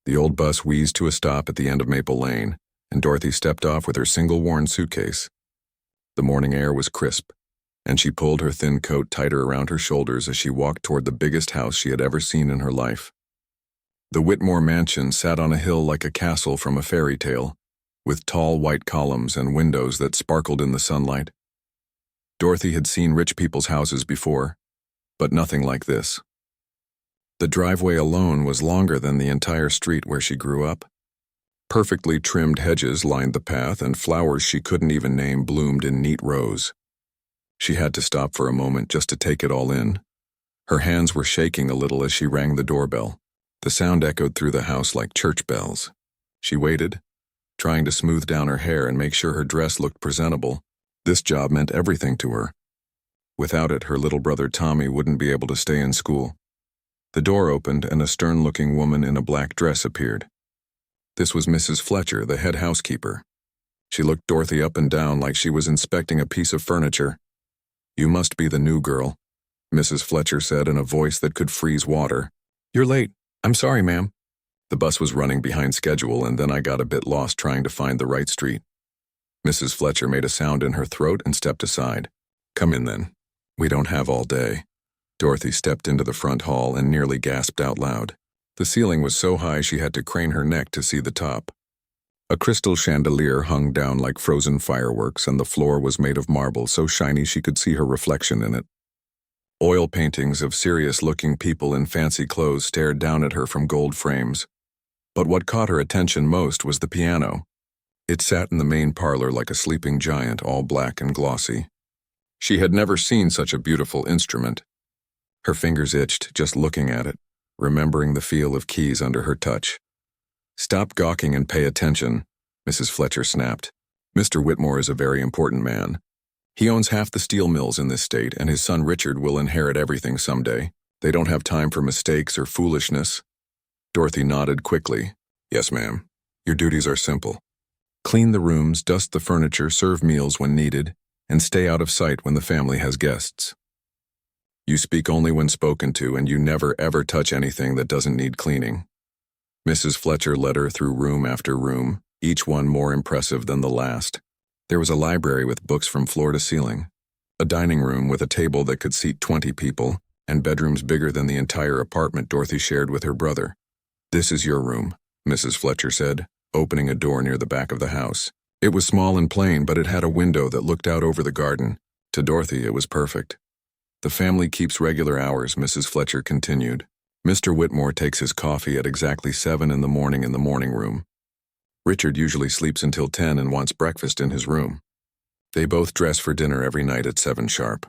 The old bus wheezed to a stop at the end of Maple Lane, and Dorothy stepped off with her single-worn suitcase. The morning air was crisp, and she pulled her thin coat tighter around her shoulders as she walked toward the biggest house she had ever seen in her life. The Whitmore mansion sat on a hill like a castle from a fairy tale, with tall white columns and windows that sparkled in the sunlight. Dorothy had seen rich people's houses before, but nothing like this. The driveway alone was longer than the entire street where she grew up. Perfectly trimmed hedges lined the path, and flowers she couldn't even name bloomed in neat rows. She had to stop for a moment just to take it all in. Her hands were shaking a little as she rang the doorbell. The sound echoed through the house like church bells. She waited, trying to smooth down her hair and make sure her dress looked presentable. This job meant everything to her. Without it, her little brother Tommy wouldn't be able to stay in school. The door opened and a stern-looking woman in a black dress appeared. This was Mrs. Fletcher, the head housekeeper. She looked Dorothy up and down like she was inspecting a piece of furniture. "You must be the new girl," Mrs. Fletcher said in a voice that could freeze water. "You're late. I'm sorry, ma'am. The bus was running behind schedule, and then I got a bit lost trying to find the right street." Mrs. Fletcher made a sound in her throat and stepped aside. "Come in, then. We don't have all day." Dorothy stepped into the front hall and nearly gasped out loud. The ceiling was so high she had to crane her neck to see the top. A crystal chandelier hung down like frozen fireworks, and the floor was made of marble so shiny she could see her reflection in it. Oil paintings of serious-looking people in fancy clothes stared down at her from gold frames. But what caught her attention most was the piano. It sat in the main parlor like a sleeping giant, all black and glossy. She had never seen such a beautiful instrument. Her fingers itched just looking at it, remembering the feel of keys under her touch. "Stop gawking and pay attention," Mrs. Fletcher snapped. "Mr. Whitmore is a very important man. He owns half the steel mills in this state, and his son Richard will inherit everything someday. They don't have time for mistakes or foolishness." Dorothy nodded quickly. "Yes, ma'am. Your duties are simple. Clean the rooms, dust the furniture, serve meals when needed, and stay out of sight when the family has guests. You speak only when spoken to, and you never ever touch anything that doesn't need cleaning." Mrs. Fletcher led her through room after room, each one more impressive than the last. There was a library with books from floor to ceiling, a dining room with a table that could seat 20 people, and bedrooms bigger than the entire apartment Dorothy shared with her brother. "This is your room," Mrs. Fletcher said, opening a door near the back of the house. It was small and plain, but it had a window that looked out over the garden. To Dorothy, it was perfect. "The family keeps regular hours," Mrs. Fletcher continued. "Mr. Whitmore takes his coffee at exactly 7 in the morning room. Richard usually sleeps until 10 and wants breakfast in his room. They both dress for dinner every night at 7 sharp."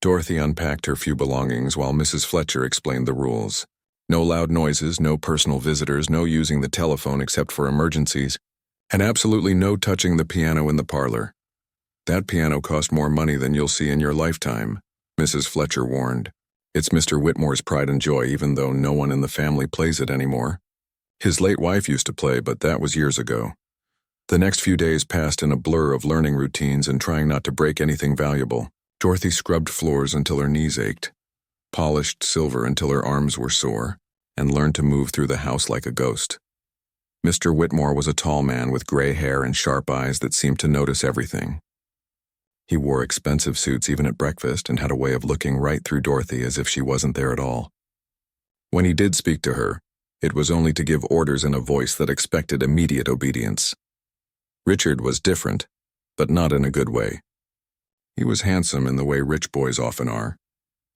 Dorothy unpacked her few belongings while Mrs. Fletcher explained the rules. No loud noises, no personal visitors, no using the telephone except for emergencies, and absolutely no touching the piano in the parlor. "That piano cost more money than you'll see in your lifetime," Mrs. Fletcher warned. "It's Mr. Whitmore's pride and joy, even though no one in the family plays it anymore. His late wife used to play, but that was years ago." The next few days passed in a blur of learning routines and trying not to break anything valuable. Dorothy scrubbed floors until her knees ached, polished silver until her arms were sore, and learned to move through the house like a ghost. Mr. Whitmore was a tall man with gray hair and sharp eyes that seemed to notice everything. He wore expensive suits even at breakfast and had a way of looking right through Dorothy as if she wasn't there at all. When he did speak to her, it was only to give orders in a voice that expected immediate obedience. Richard was different, but not in a good way. He was handsome in the way rich boys often are,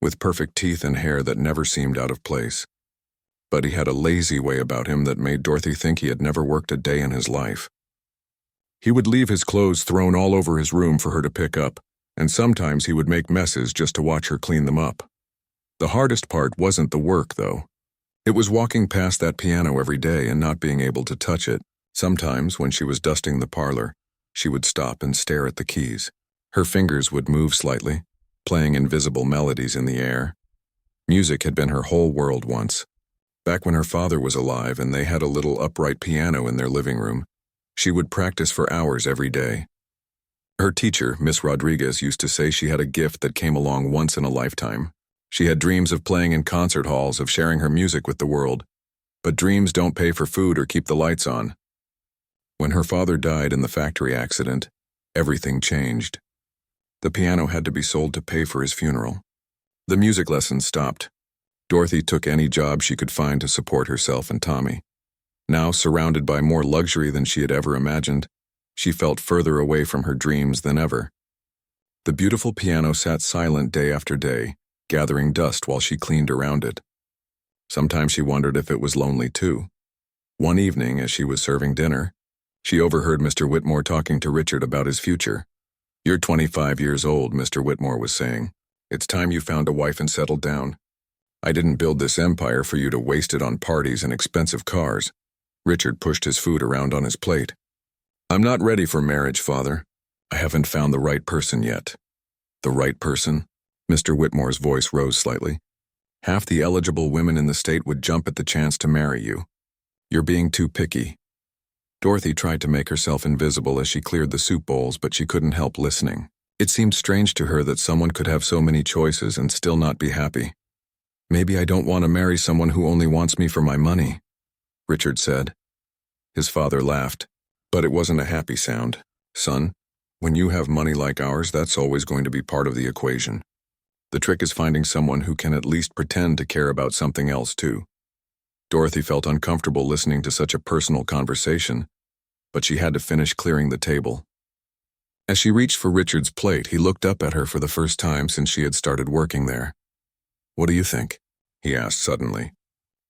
with perfect teeth and hair that never seemed out of place. But he had a lazy way about him that made Dorothy think he had never worked a day in his life. He would leave his clothes thrown all over his room for her to pick up, and sometimes he would make messes just to watch her clean them up. The hardest part wasn't the work, though. It was walking past that piano every day and not being able to touch it. Sometimes, when she was dusting the parlor, she would stop and stare at the keys. Her fingers would move slightly, playing invisible melodies in the air. Music had been her whole world once. Back when her father was alive and they had a little upright piano in their living room, she would practice for hours every day. Her teacher, Miss Rodriguez, used to say she had a gift that came along once in a lifetime. She had dreams of playing in concert halls, of sharing her music with the world. But dreams don't pay for food or keep the lights on. When her father died in the factory accident, everything changed. The piano had to be sold to pay for his funeral. The music lessons stopped. Dorothy took any job she could find to support herself and Tommy. Now, surrounded by more luxury than she had ever imagined, she felt further away from her dreams than ever. The beautiful piano sat silent day after day, gathering dust while she cleaned around it. Sometimes she wondered if it was lonely too. One evening, as she was serving dinner, she overheard Mr. Whitmore talking to Richard about his future. "You're 25 years old," Mr. Whitmore was saying. "It's time you found a wife and settled down. I didn't build this empire for you to waste it on parties and expensive cars." Richard pushed his food around on his plate. "I'm not ready for marriage, Father. I haven't found the right person yet." "The right person?" Mr. Whitmore's voice rose slightly. "Half the eligible women in the state would jump at the chance to marry you. You're being too picky." Dorothy tried to make herself invisible as she cleared the soup bowls, but she couldn't help listening. It seemed strange to her that someone could have so many choices and still not be happy. "Maybe I don't want to marry someone who only wants me for my money," Richard said. His father laughed, but it wasn't a happy sound. "Son, when you have money like ours, that's always going to be part of the equation. The trick is finding someone who can at least pretend to care about something else too." Dorothy felt uncomfortable listening to such a personal conversation, but she had to finish clearing the table. As she reached for Richard's plate, he looked up at her for the first time since she had started working there. "What do you think?" he asked suddenly.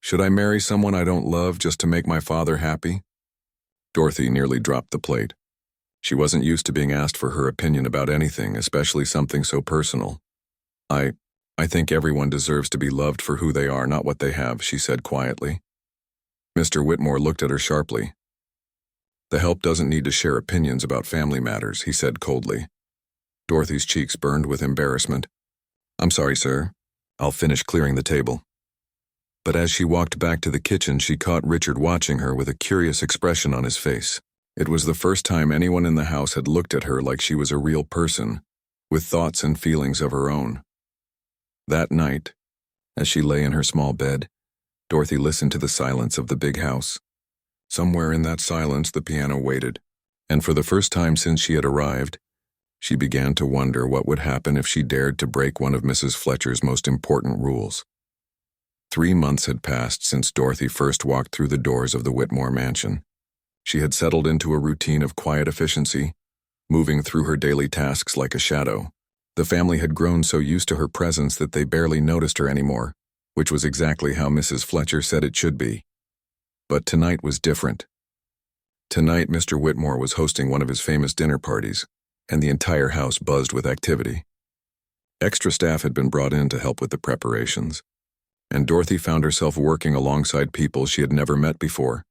"Should I marry someone I don't love just to make my father happy?" Dorothy nearly dropped the plate. She wasn't used to being asked for her opinion about anything, especially something so personal. I think everyone deserves to be loved for who they are, not what they have," she said quietly. Mr. Whitmore looked at her sharply. "The help doesn't need to share opinions about family matters," he said coldly. Dorothy's cheeks burned with embarrassment. "I'm sorry, sir. I'll finish clearing the table." But as she walked back to the kitchen, she caught Richard watching her with a curious expression on his face. It was the first time anyone in the house had looked at her like she was a real person, with thoughts and feelings of her own. That night, as she lay in her small bed, Dorothy listened to the silence of the big house. Somewhere in that silence, the piano waited, and for the first time since she had arrived, she began to wonder what would happen if she dared to break one of Mrs. Fletcher's most important rules. 3 months had passed since Dorothy first walked through the doors of the Whitmore mansion. She had settled into a routine of quiet efficiency, moving through her daily tasks like a shadow. The family had grown so used to her presence that they barely noticed her anymore, which was exactly how Mrs. Fletcher said it should be. But tonight was different. Tonight, Mr. Whitmore was hosting one of his famous dinner parties, and the entire house buzzed with activity. Extra staff had been brought in to help with the preparations, and Dorothy found herself working alongside people she had never met before.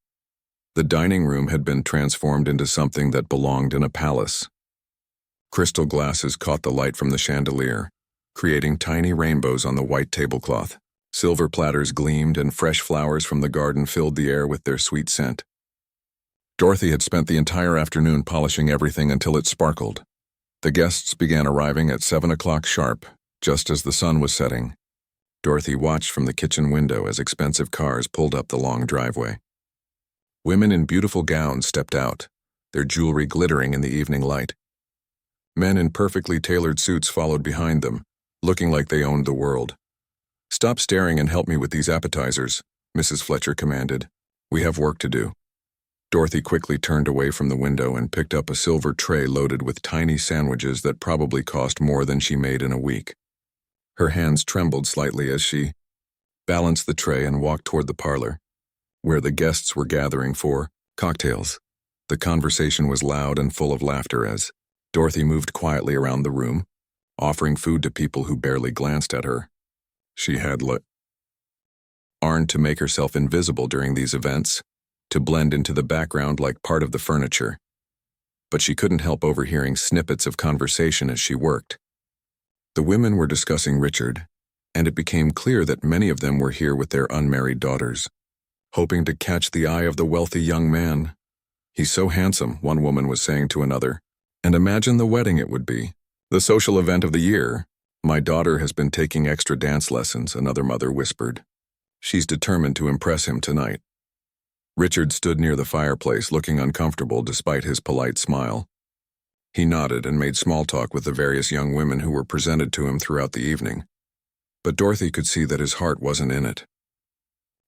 The dining room had been transformed into something that belonged in a palace. Crystal glasses caught the light from the chandelier, creating tiny rainbows on the white tablecloth. Silver platters gleamed, and fresh flowers from the garden filled the air with their sweet scent. Dorothy had spent the entire afternoon polishing everything until it sparkled. The guests began arriving at 7 o'clock sharp, just as the sun was setting. Dorothy watched from the kitchen window as expensive cars pulled up the long driveway. Women in beautiful gowns stepped out, their jewelry glittering in the evening light. Men in perfectly tailored suits followed behind them, looking like they owned the world. "Stop staring and help me with these appetizers," Mrs. Fletcher commanded. "We have work to do." Dorothy quickly turned away from the window and picked up a silver tray loaded with tiny sandwiches that probably cost more than she made in a week. Her hands trembled slightly as she balanced the tray and walked toward the parlor, where the guests were gathering for cocktails. The conversation was loud and full of laughter as Dorothy moved quietly around the room, offering food to people who barely glanced at her. She had learned to make herself invisible during these events, to blend into the background like part of the furniture. But she couldn't help overhearing snippets of conversation as she worked. The women were discussing Richard, and it became clear that many of them were here with their unmarried daughters, hoping to catch the eye of the wealthy young man. "He's so handsome," one woman was saying to another. "And imagine the wedding it would be. The social event of the year. My daughter has been taking extra dance lessons," another mother whispered. "She's determined to impress him tonight." Richard stood near the fireplace, looking uncomfortable despite his polite smile. He nodded and made small talk with the various young women who were presented to him throughout the evening. But Dorothy could see that his heart wasn't in it.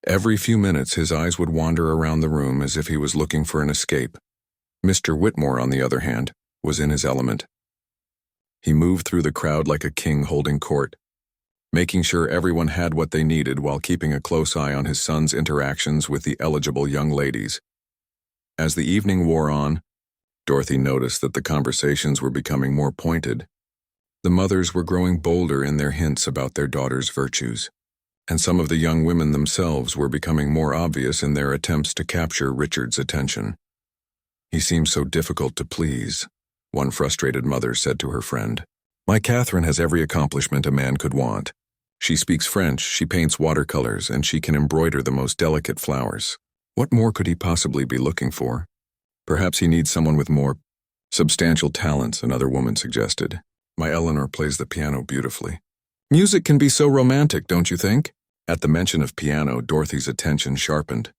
Every few minutes, his eyes would wander around the room as if he was looking for an escape. Mr. Whitmore, on the other hand, was in his element. He moved through the crowd like a king holding court, making sure everyone had what they needed while keeping a close eye on his son's interactions with the eligible young ladies. As the evening wore on, Dorothy noticed that the conversations were becoming more pointed. The mothers were growing bolder in their hints about their daughters' virtues, and some of the young women themselves were becoming more obvious in their attempts to capture Richard's attention. "He seems so difficult to please," one frustrated mother said to her friend. "My Catherine has every accomplishment a man could want. She speaks French, she paints watercolors, and she can embroider the most delicate flowers. What more could he possibly be looking for? Perhaps he needs someone with more substantial talents," another woman suggested. "My Eleanor plays the piano beautifully." "Music can be so romantic, don't you think?" At the mention of piano, Dorothy's attention sharpened.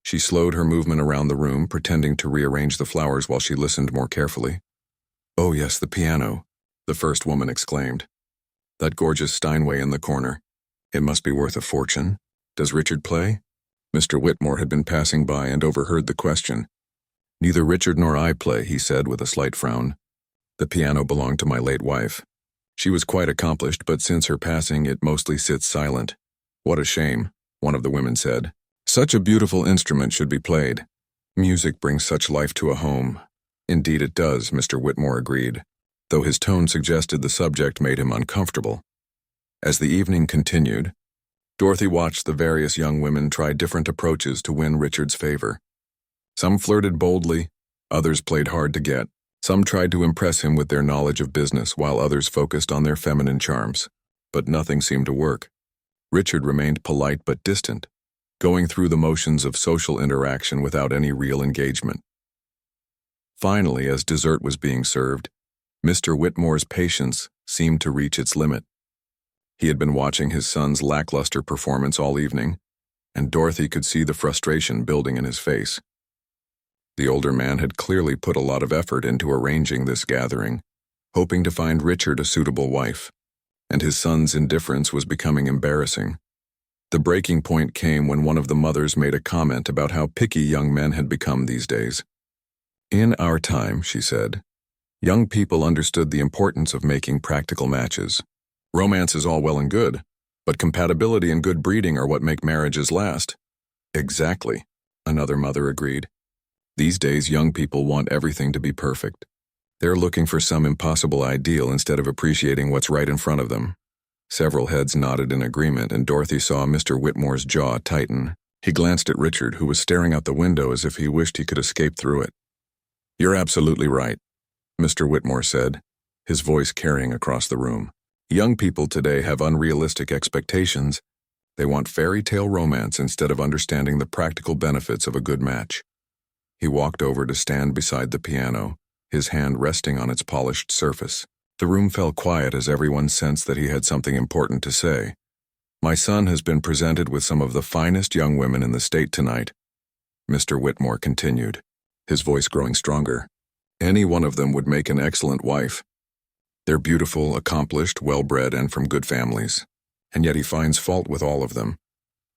She slowed her movement around the room, pretending to rearrange the flowers while she listened more carefully. "Oh yes, the piano," the first woman exclaimed. "That gorgeous Steinway in the corner. It must be worth a fortune. Does Richard play?" Mr. Whitmore had been passing by and overheard the question. "Neither Richard nor I play," he said with a slight frown. "The piano belonged to my late wife. She was quite accomplished, but since her passing it mostly sits silent." "What a shame," one of the women said. "Such a beautiful instrument should be played. Music brings such life to a home." "Indeed it does," Mr. Whitmore agreed, though his tone suggested the subject made him uncomfortable. As the evening continued, Dorothy watched the various young women try different approaches to win Richard's favor. Some flirted boldly, others played hard to get. Some tried to impress him with their knowledge of business, while others focused on their feminine charms. But nothing seemed to work. Richard remained polite but distant, going through the motions of social interaction without any real engagement. Finally, as dessert was being served, Mr. Whitmore's patience seemed to reach its limit. He had been watching his son's lackluster performance all evening, and Dorothy could see the frustration building in his face. The older man had clearly put a lot of effort into arranging this gathering, hoping to find Richard a suitable wife, and his son's indifference was becoming embarrassing. The breaking point came when one of the mothers made a comment about how picky young men had become these days. "In our time," she said, "young people understood the importance of making practical matches. Romance is all well and good, but compatibility and good breeding are what make marriages last." "Exactly," another mother agreed. "These days, young people want everything to be perfect. They're looking for some impossible ideal instead of appreciating what's right in front of them." Several heads nodded in agreement, and Dorothy saw Mr. Whitmore's jaw tighten. He glanced at Richard, who was staring out the window as if he wished he could escape through it. "You're absolutely right," Mr. Whitmore said, his voice carrying across the room. "Young people today have unrealistic expectations. They want fairy tale romance instead of understanding the practical benefits of a good match." He walked over to stand beside the piano, his hand resting on its polished surface. The room fell quiet as everyone sensed that he had something important to say. "My son has been presented with some of the finest young women in the state tonight," Mr. Whitmore continued, his voice growing stronger. "Any one of them would make an excellent wife. They're beautiful, accomplished, well-bred, and from good families. And yet he finds fault with all of them."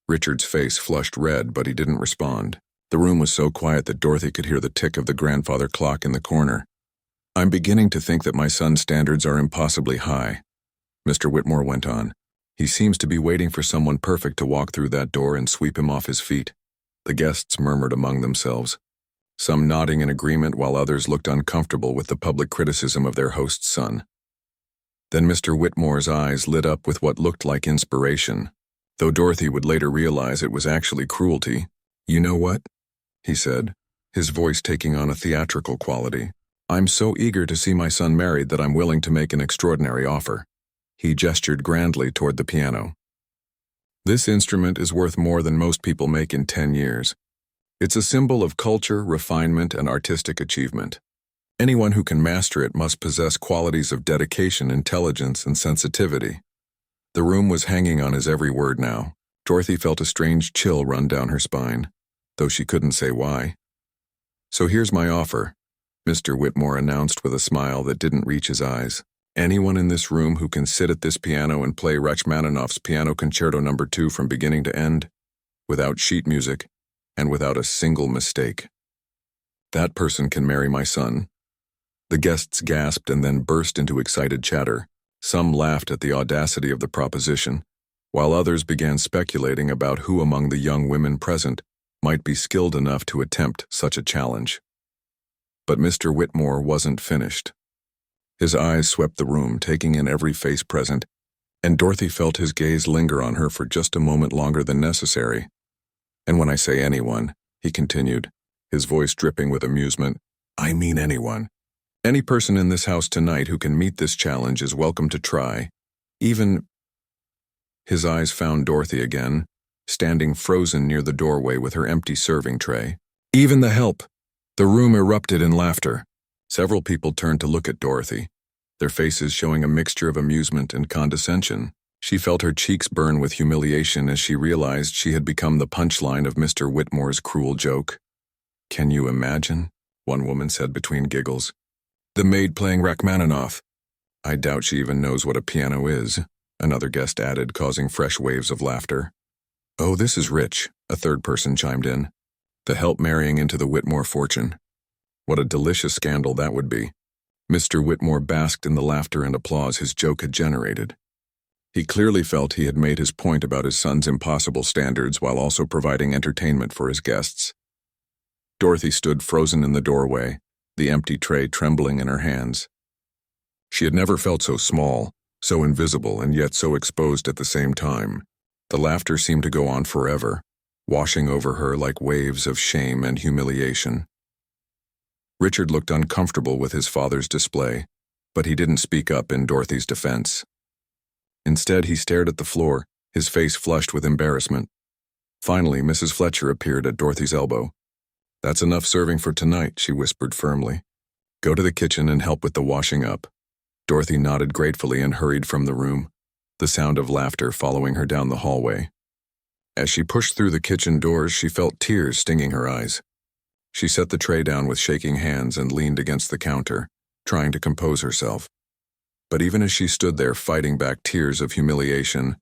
Richard's face flushed red, but he didn't respond. The room was so quiet that Dorothy could hear the tick of the grandfather clock in the corner. "I'm beginning to think that my son's standards are impossibly high," Mr. Whitmore went on. "He seems to be waiting for someone perfect to walk through that door and sweep him off his feet." The guests murmured among themselves, some nodding in agreement while others looked uncomfortable with the public criticism of their host's son. Then Mr. Whitmore's eyes lit up with what looked like inspiration, though Dorothy would later realize it was actually cruelty. "You know what?" he said, his voice taking on a theatrical quality. "I'm so eager to see my son married that I'm willing to make an extraordinary offer." He gestured grandly toward the piano. "This instrument is worth more than most people make in 10 years. It's a symbol of culture, refinement, and artistic achievement. Anyone who can master it must possess qualities of dedication, intelligence, and sensitivity." The room was hanging on his every word now. Dorothy felt a strange chill run down her spine. though she couldn't say why. "So here's my offer," Mr. Whitmore announced with a smile that didn't reach his eyes. "Anyone in this room who can sit at this piano and play Rachmaninoff's Piano Concerto No. 2 from beginning to end, without sheet music, and without a single mistake. That person can marry my son." The guests gasped and then burst into excited chatter. Some laughed at the audacity of the proposition, while others began speculating about who among the young women present might be skilled enough to attempt such a challenge. But Mr. Whitmore wasn't finished. His eyes swept the room, taking in every face present, and Dorothy felt his gaze linger on her for just a moment longer than necessary. "And when I say anyone," he continued, his voice dripping with amusement, "I mean anyone. Any person in this house tonight who can meet this challenge is welcome to try. Even—" His eyes found Dorothy again, standing frozen near the doorway with her empty serving tray. "Even the help!" The room erupted in laughter. Several people turned to look at Dorothy, their faces showing a mixture of amusement and condescension. She felt her cheeks burn with humiliation as she realized she had become the punchline of Mr. Whitmore's cruel joke. "Can you imagine?" one woman said between giggles. "The maid playing Rachmaninoff. I doubt she even knows what a piano is," another guest added, causing fresh waves of laughter. "Oh, this is rich," a third person chimed in. "The help marrying into the Whitmore fortune. What a delicious scandal that would be." Mr. Whitmore basked in the laughter and applause his joke had generated. He clearly felt he had made his point about his son's impossible standards while also providing entertainment for his guests. Dorothy stood frozen in the doorway, the empty tray trembling in her hands. She had never felt so small, so invisible, and yet so exposed at the same time. The laughter seemed to go on forever, washing over her like waves of shame and humiliation. Richard looked uncomfortable with his father's display, but he didn't speak up in Dorothy's defense. Instead, he stared at the floor, his face flushed with embarrassment. Finally, Mrs. Fletcher appeared at Dorothy's elbow. "That's enough serving for tonight," she whispered firmly. "Go to the kitchen and help with the washing up." Dorothy nodded gratefully and hurried from the room, the sound of laughter following her down the hallway. As she pushed through the kitchen doors, she felt tears stinging her eyes. She set the tray down with shaking hands and leaned against the counter, trying to compose herself. But even as she stood there fighting back tears of humiliation,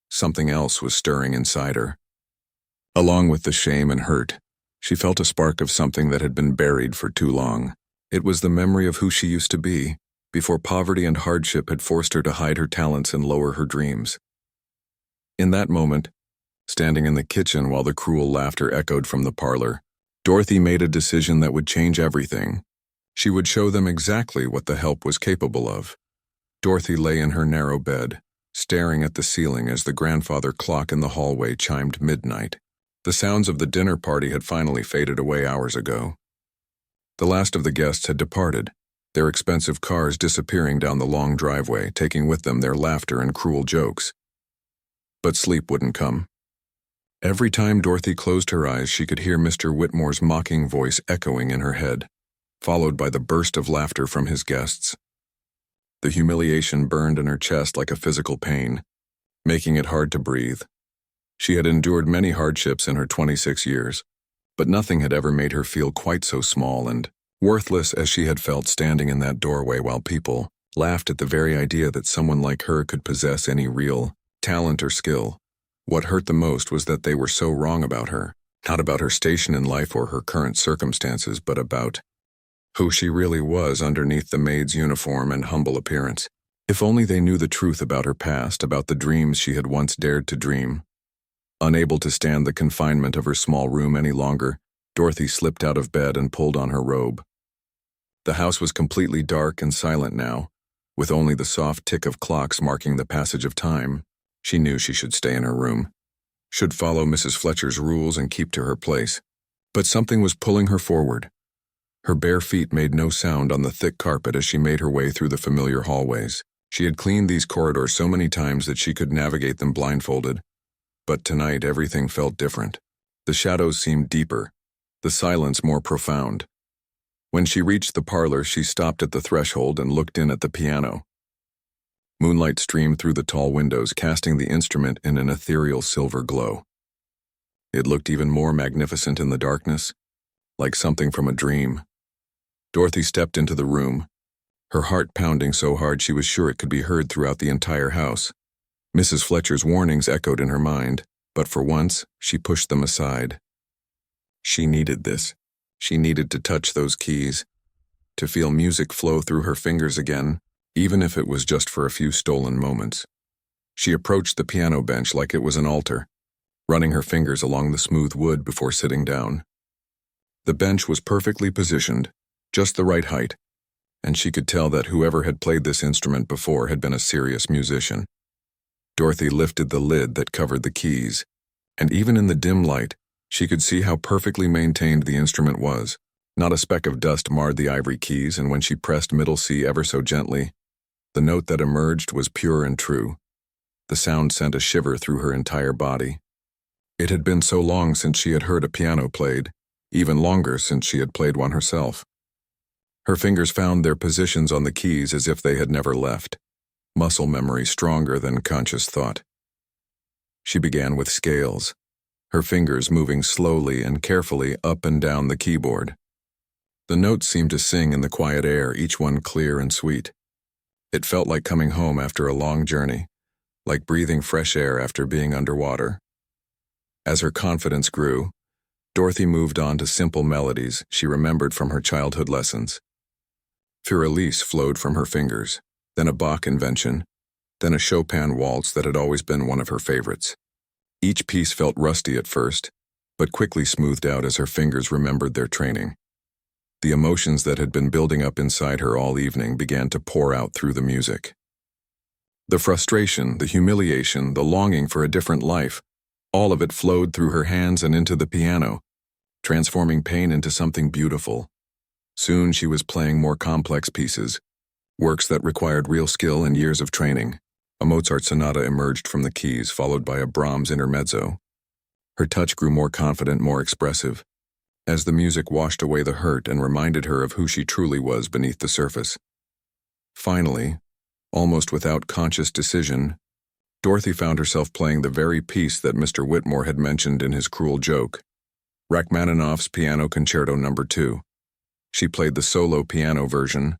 something else was stirring inside her. Along with the shame and hurt, she felt a spark of something that had been buried for too long. It was the memory of who she used to be, before poverty and hardship had forced her to hide her talents and lower her dreams. In that moment, standing in the kitchen while the cruel laughter echoed from the parlor, Dorothy made a decision that would change everything. She would show them exactly what the help was capable of. Dorothy lay in her narrow bed, staring at the ceiling as the grandfather clock in the hallway chimed midnight. The sounds of the dinner party had finally faded away hours ago. The last of the guests had departed, their expensive cars disappearing down the long driveway, taking with them their laughter and cruel jokes. But sleep wouldn't come. Every time Dorothy closed her eyes, she could hear Mr. Whitmore's mocking voice echoing in her head, followed by the burst of laughter from his guests. The humiliation burned in her chest like a physical pain, making it hard to breathe. She had endured many hardships in her 26 years, but nothing had ever made her feel quite so small and worthless as she had felt standing in that doorway while people laughed at the very idea that someone like her could possess any real talent or skill. What hurt the most was that they were so wrong about her, not about her station in life or her current circumstances, but about who she really was underneath the maid's uniform and humble appearance. If only they knew the truth about her past, about the dreams she had once dared to dream. Unable to stand the confinement of her small room any longer, Dorothy slipped out of bed and pulled on her robe. The house was completely dark and silent now, with only the soft tick of clocks marking the passage of time. She knew she should stay in her room, should follow Mrs. Fletcher's rules and keep to her place. But something was pulling her forward. Her bare feet made no sound on the thick carpet as she made her way through the familiar hallways. She had cleaned these corridors so many times that she could navigate them blindfolded. But tonight everything felt different. The shadows seemed deeper, the silence more profound. When she reached the parlor, she stopped at the threshold and looked in at the piano. Moonlight streamed through the tall windows, casting the instrument in an ethereal silver glow. It looked even more magnificent in the darkness, like something from a dream. Dorothy stepped into the room, her heart pounding so hard she was sure it could be heard throughout the entire house. Mrs. Fletcher's warnings echoed in her mind, but for once, she pushed them aside. She needed this. She needed to touch those keys, to feel music flow through her fingers again, even if it was just for a few stolen moments. She approached the piano bench like it was an altar, running her fingers along the smooth wood before sitting down. The bench was perfectly positioned, just the right height, and she could tell that whoever had played this instrument before had been a serious musician. Dorothy lifted the lid that covered the keys, and even in the dim light, she could see how perfectly maintained the instrument was. Not a speck of dust marred the ivory keys, and when she pressed middle C ever so gently, the note that emerged was pure and true. The sound sent a shiver through her entire body. It had been so long since she had heard a piano played, even longer since she had played one herself. Her fingers found their positions on the keys as if they had never left, muscle memory stronger than conscious thought. She began with scales, her fingers moving slowly and carefully up and down the keyboard. The notes seemed to sing in the quiet air, each one clear and sweet. It felt like coming home after a long journey, like breathing fresh air after being underwater. As her confidence grew, Dorothy moved on to simple melodies she remembered from her childhood lessons. Fur-Elise flowed from her fingers, then a Bach invention, then a Chopin waltz that had always been one of her favorites. Each piece felt rusty at first, but quickly smoothed out as her fingers remembered their training. The emotions that had been building up inside her all evening began to pour out through the music. The frustration, the humiliation, the longing for a different life, all of it flowed through her hands and into the piano, transforming pain into something beautiful. Soon she was playing more complex pieces, works that required real skill and years of training. A Mozart sonata emerged from the keys, followed by a Brahms intermezzo. Her touch grew more confident, more expressive, as the music washed away the hurt and reminded her of who she truly was beneath the surface. Finally, almost without conscious decision, Dorothy found herself playing the very piece that Mr. Whitmore had mentioned in his cruel joke, Rachmaninoff's Piano Concerto No. 2. She played the solo piano version,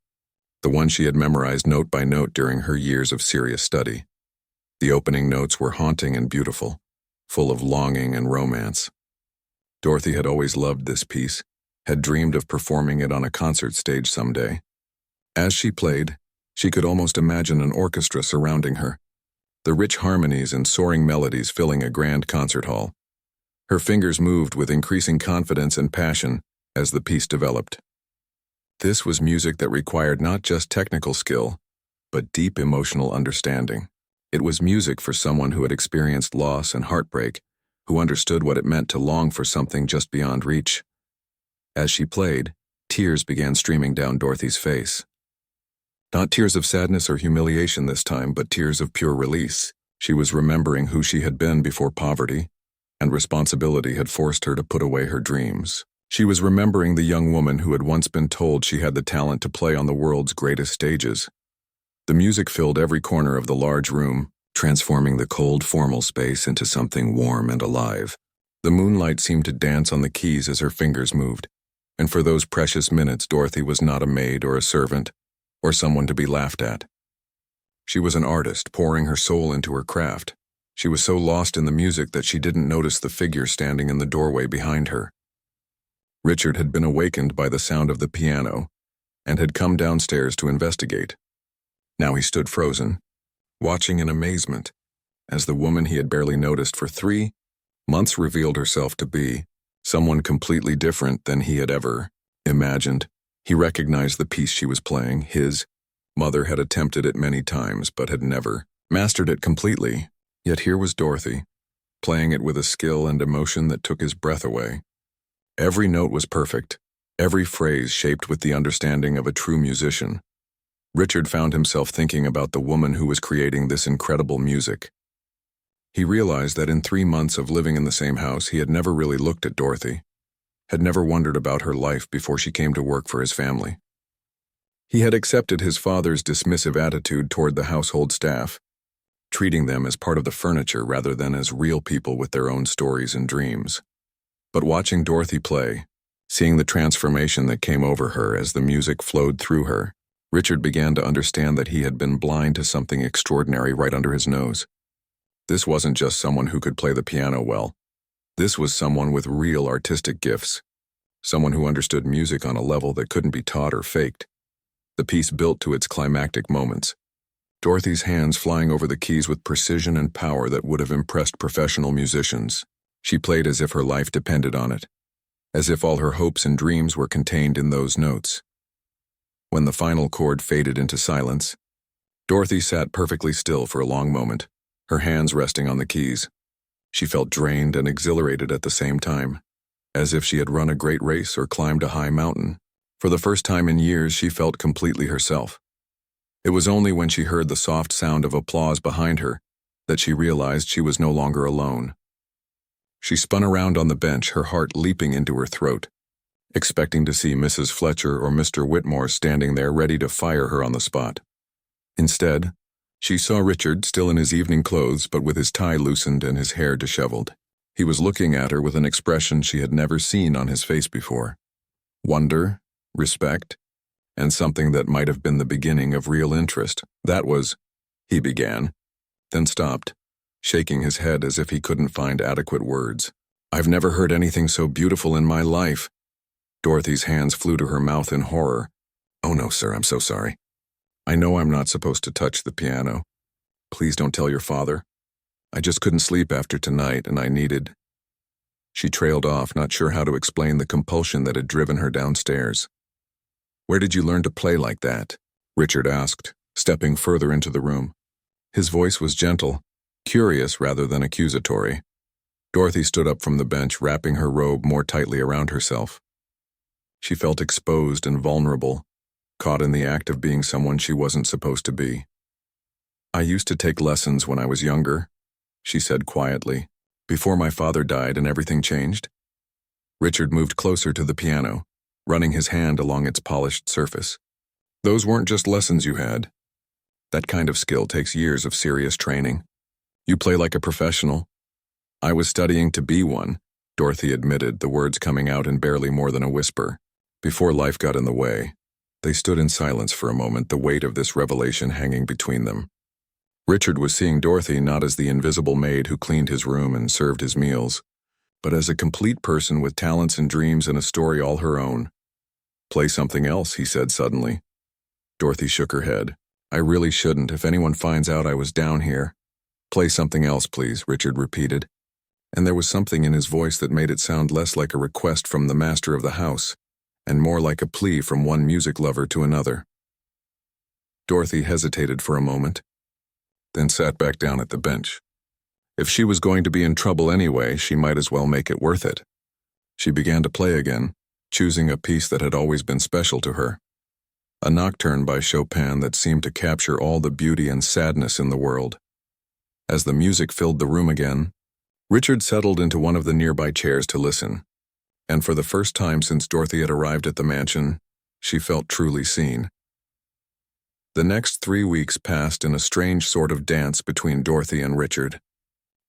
the one she had memorized note by note during her years of serious study. The opening notes were haunting and beautiful, full of longing and romance. Dorothy had always loved this piece, had dreamed of performing it on a concert stage someday. As she played, she could almost imagine an orchestra surrounding her, the rich harmonies and soaring melodies filling a grand concert hall. Her fingers moved with increasing confidence and passion as the piece developed. This was music that required not just technical skill, but deep emotional understanding. It was music for someone who had experienced loss and heartbreak, who understood what it meant to long for something just beyond reach. As she played, tears began streaming down Dorothy's face. Not tears of sadness or humiliation this time, but tears of pure release. She was remembering who she had been before poverty, and responsibility had forced her to put away her dreams. She was remembering the young woman who had once been told she had the talent to play on the world's greatest stages. The music filled every corner of the large room, transforming the cold, formal space into something warm and alive. The moonlight seemed to dance on the keys as her fingers moved, and for those precious minutes Dorothy was not a maid or a servant, or someone to be laughed at. She was an artist, pouring her soul into her craft. She was so lost in the music that she didn't notice the figure standing in the doorway behind her. Richard had been awakened by the sound of the piano, and had come downstairs to investigate. Now he stood frozen, watching in amazement, as the woman he had barely noticed for 3 months revealed herself to be someone completely different than he had ever imagined. He recognized the piece she was playing. His mother had attempted it many times, but had never mastered it completely. Yet here was Dorothy, playing it with a skill and emotion that took his breath away. Every note was perfect, every phrase shaped with the understanding of a true musician. Richard found himself thinking about the woman who was creating this incredible music. He realized that in 3 months of living in the same house, he had never really looked at Dorothy, had never wondered about her life before she came to work for his family. He had accepted his father's dismissive attitude toward the household staff, treating them as part of the furniture rather than as real people with their own stories and dreams. But watching Dorothy play, seeing the transformation that came over her as the music flowed through her, Richard began to understand that he had been blind to something extraordinary right under his nose. This wasn't just someone who could play the piano well. This was someone with real artistic gifts, someone who understood music on a level that couldn't be taught or faked. The piece built to its climactic moments, Dorothy's hands flying over the keys with precision and power that would have impressed professional musicians. She played as if her life depended on it, as if all her hopes and dreams were contained in those notes. When the final chord faded into silence, Dorothy sat perfectly still for a long moment, her hands resting on the keys. She felt drained and exhilarated at the same time, as if she had run a great race or climbed a high mountain. For the first time in years, she felt completely herself. It was only when she heard the soft sound of applause behind her that she realized she was no longer alone. She spun around on the bench, her heart leaping into her throat, expecting to see Mrs. Fletcher or Mr. Whitmore standing there ready to fire her on the spot. Instead, she saw Richard still in his evening clothes but with his tie loosened and his hair disheveled. He was looking at her with an expression she had never seen on his face before. Wonder, respect, and something that might have been the beginning of real interest. That was, he began, then stopped, shaking his head as if he couldn't find adequate words. I've never heard anything so beautiful in my life. Dorothy's hands flew to her mouth in horror. Oh no, sir, I'm so sorry. I know I'm not supposed to touch the piano. Please don't tell your father. I just couldn't sleep after tonight, and I needed... She trailed off, not sure how to explain the compulsion that had driven her downstairs. Where did you learn to play like that? Richard asked, stepping further into the room. His voice was gentle, curious rather than accusatory. Dorothy stood up from the bench, wrapping her robe more tightly around herself. She felt exposed and vulnerable, caught in the act of being someone she wasn't supposed to be. I used to take lessons when I was younger, she said quietly, before my father died and everything changed. Richard moved closer to the piano, running his hand along its polished surface. Those weren't just lessons you had. That kind of skill takes years of serious training. You play like a professional. I was studying to be one, Dorothy admitted, the words coming out in barely more than a whisper. Before life got in the way, they stood in silence for a moment, the weight of this revelation hanging between them. Richard was seeing Dorothy not as the invisible maid who cleaned his room and served his meals, but as a complete person with talents and dreams and a story all her own. Play something else, he said suddenly. Dorothy shook her head. I really shouldn't. If anyone finds out I was down here. Play something else, please, Richard repeated. And there was something in his voice that made it sound less like a request from the master of the house, and more like a plea from one music lover to another. Dorothy hesitated for a moment, then sat back down at the bench. If she was going to be in trouble anyway, she might as well make it worth it. She began to play again, choosing a piece that had always been special to her. A nocturne by Chopin that seemed to capture all the beauty and sadness in the world. As the music filled the room again, Richard settled into one of the nearby chairs to listen. And for the first time since Dorothy had arrived at the mansion, she felt truly seen. The next 3 weeks passed in a strange sort of dance between Dorothy and Richard.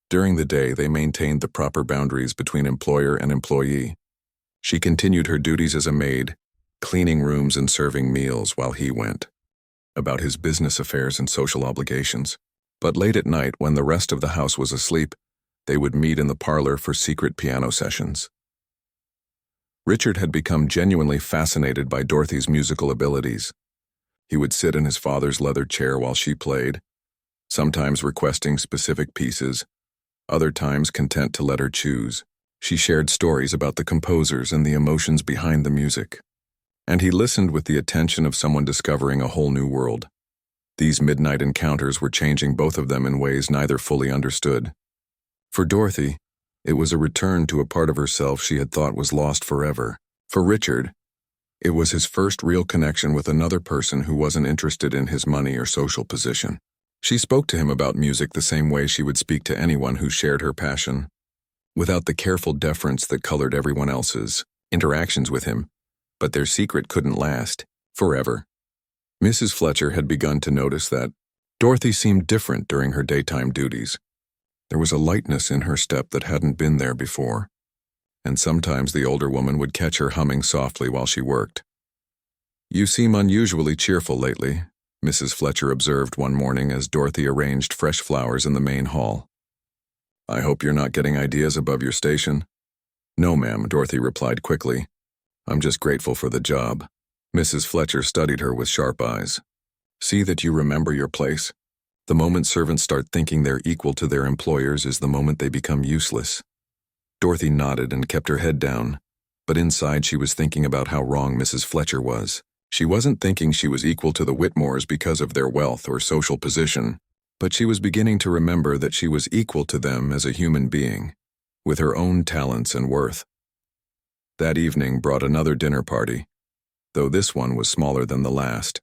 During the day, they maintained the proper boundaries between employer and employee. She continued her duties as a maid, cleaning rooms and serving meals while he went about his business affairs and social obligations. But late at night, when the rest of the house was asleep, they would meet in the parlor for secret piano sessions. Richard had become genuinely fascinated by Dorothy's musical abilities. He would sit in his father's leather chair while she played, sometimes requesting specific pieces, other times content to let her choose. She shared stories about the composers and the emotions behind the music, and he listened with the attention of someone discovering a whole new world. These midnight encounters were changing both of them in ways neither fully understood. For Dorothy, it was a return to a part of herself she had thought was lost forever. For Richard, it was his first real connection with another person who wasn't interested in his money or social position. She spoke to him about music the same way she would speak to anyone who shared her passion, without the careful deference that colored everyone else's interactions with him, but their secret couldn't last forever. Mrs. Fletcher had begun to notice that, Dorothy seemed different during her daytime duties. There was a lightness in her step that hadn't been there before, and sometimes the older woman would catch her humming softly while she worked. "You seem unusually cheerful lately," Mrs. Fletcher observed one morning as Dorothy arranged fresh flowers in the main hall. "I hope you're not getting ideas above your station." "No, ma'am," Dorothy replied quickly. "I'm just grateful for the job." Mrs. Fletcher studied her with sharp eyes. "See that you remember your place. The moment servants start thinking they're equal to their employers is the moment they become useless." Dorothy nodded and kept her head down, but inside she was thinking about how wrong Mrs. Fletcher was. She wasn't thinking she was equal to the Whitmores because of their wealth or social position, but she was beginning to remember that she was equal to them as a human being, with her own talents and worth. That evening brought another dinner party, though this one was smaller than the last.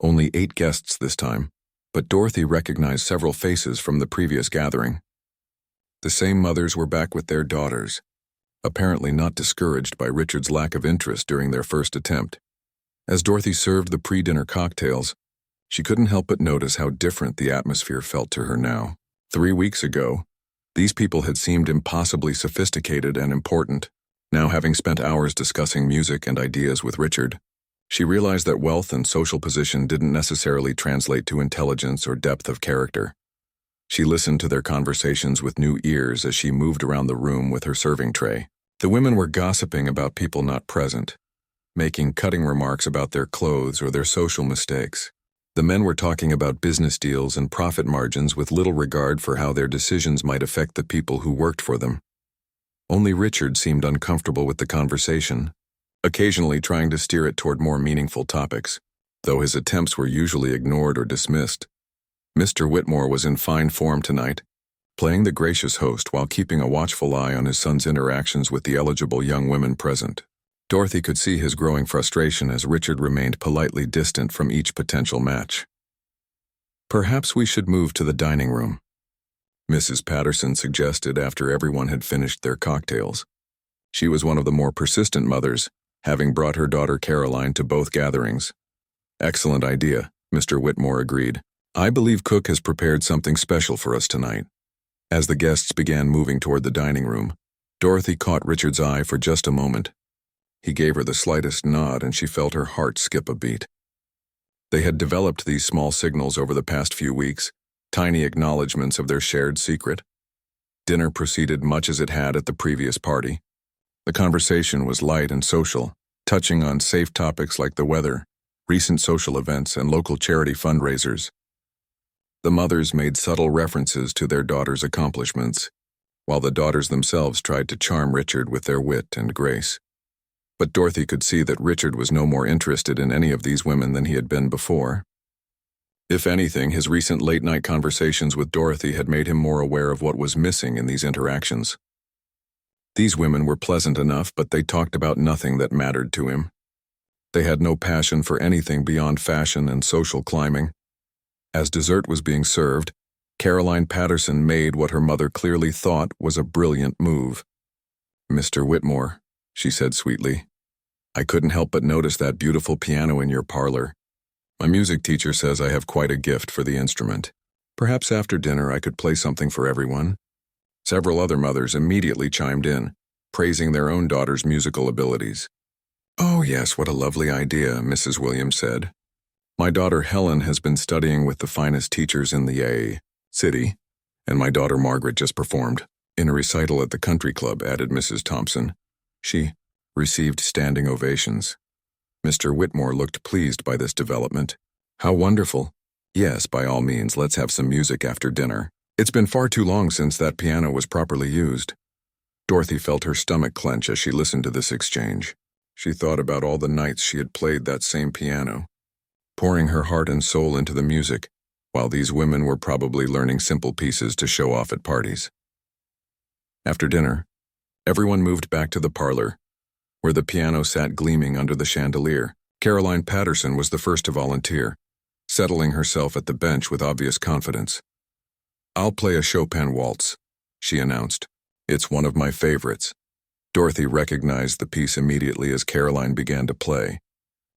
Only 8 guests this time, but Dorothy recognized several faces from the previous gathering. The same mothers were back with their daughters, apparently not discouraged by Richard's lack of interest during their first attempt. As Dorothy served the pre-dinner cocktails, she couldn't help but notice how different the atmosphere felt to her now. 3 weeks ago, these people had seemed impossibly sophisticated and important. Now, having spent hours discussing music and ideas with Richard, she realized that wealth and social position didn't necessarily translate to intelligence or depth of character. She listened to their conversations with new ears as she moved around the room with her serving tray. The women were gossiping about people not present, making cutting remarks about their clothes or their social mistakes. The men were talking about business deals and profit margins with little regard for how their decisions might affect the people who worked for them. Only Richard seemed uncomfortable with the conversation, occasionally trying to steer it toward more meaningful topics, though his attempts were usually ignored or dismissed. Mr. Whitmore was in fine form tonight, playing the gracious host while keeping a watchful eye on his son's interactions with the eligible young women present. Dorothy could see his growing frustration as Richard remained politely distant from each potential match. "Perhaps we should move to the dining room," Mrs. Patterson suggested after everyone had finished their cocktails. She was one of the more persistent mothers, having brought her daughter Caroline to both gatherings. "Excellent idea," Mr. Whitmore agreed. "I believe Cook has prepared something special for us tonight." As the guests began moving toward the dining room, Dorothy caught Richard's eye for just a moment. He gave her the slightest nod and she felt her heart skip a beat. They had developed these small signals over the past few weeks, tiny acknowledgments of their shared secret. Dinner proceeded much as it had at the previous party. The conversation was light and social, touching on safe topics like the weather, recent social events, and local charity fundraisers. The mothers made subtle references to their daughters' accomplishments, while the daughters themselves tried to charm Richard with their wit and grace. But Dorothy could see that Richard was no more interested in any of these women than he had been before. If anything, his recent late-night conversations with Dorothy had made him more aware of what was missing in these interactions. These women were pleasant enough, but they talked about nothing that mattered to him. They had no passion for anything beyond fashion and social climbing. As dessert was being served, Caroline Patterson made what her mother clearly thought was a brilliant move. "Mr. Whitmore," she said sweetly, "I couldn't help but notice that beautiful piano in your parlor. My music teacher says I have quite a gift for the instrument. Perhaps after dinner I could play something for everyone." Several other mothers immediately chimed in, praising their own daughters' musical abilities. "Oh yes, what a lovely idea," Mrs. Williams said. "My daughter Helen has been studying with the finest teachers in the city, and my daughter Margaret just performed in a recital at the country club," added Mrs. Thompson. She received standing ovations. Mr. Whitmore looked pleased by this development. "How wonderful. Yes, by all means, let's have some music after dinner. It's been far too long since that piano was properly used." Dorothy felt her stomach clench as she listened to this exchange. She thought about all the nights she had played that same piano, pouring her heart and soul into the music, while these women were probably learning simple pieces to show off at parties. After dinner, everyone moved back to the parlor, where the piano sat gleaming under the chandelier. Caroline Patterson was the first to volunteer, settling herself at the bench with obvious confidence. "I'll play a Chopin waltz," she announced. "It's one of my favorites." Dorothy recognized the piece immediately as Caroline began to play,